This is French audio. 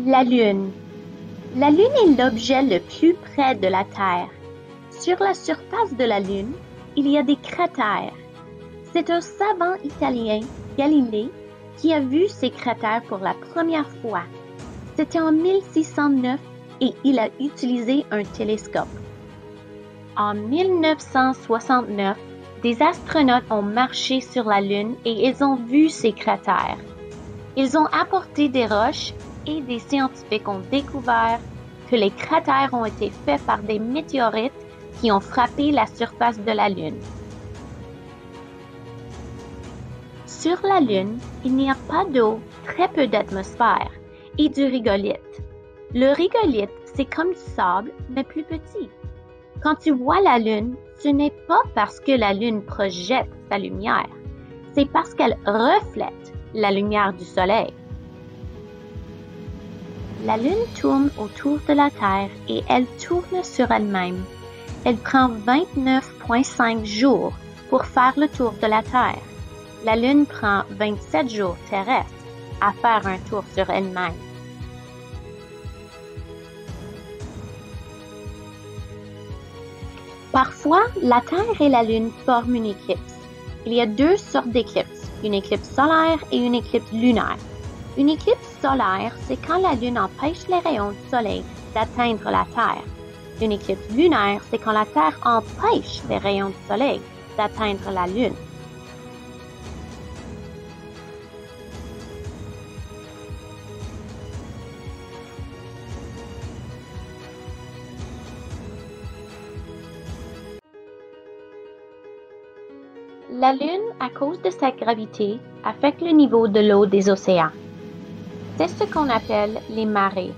La Lune. La Lune est l'objet le plus près de la Terre. Sur la surface de la Lune, il y a des cratères. C'est un savant italien, Galilée, qui a vu ces cratères pour la première fois. C'était en 1609 et il a utilisé un télescope. En 1969, des astronautes ont marché sur la Lune et ils ont vu ces cratères. Ils ont apporté des roches et des scientifiques ont découvert que les cratères ont été faits par des météorites qui ont frappé la surface de la Lune. Sur la Lune, il n'y a pas d'eau, très peu d'atmosphère et du rigolite. Le rigolite, c'est comme du sable, mais plus petit. Quand tu vois la Lune, ce n'est pas parce que la Lune projette sa lumière, c'est parce qu'elle reflète la lumière du Soleil. La Lune tourne autour de la Terre et elle tourne sur elle-même. Elle prend 29,5 jours pour faire le tour de la Terre. La Lune prend 27 jours terrestres à faire un tour sur elle-même. Parfois, la Terre et la Lune forment une éclipse. Il y a deux sortes d'éclipses, une éclipse solaire et une éclipse lunaire. Une éclipse solaire, c'est quand la Lune empêche les rayons du Soleil d'atteindre la Terre. Une éclipse lunaire, c'est quand la Terre empêche les rayons du Soleil d'atteindre la Lune. La Lune, à cause de sa gravité, affecte le niveau de l'eau des océans. C'est ce qu'on appelle les marées.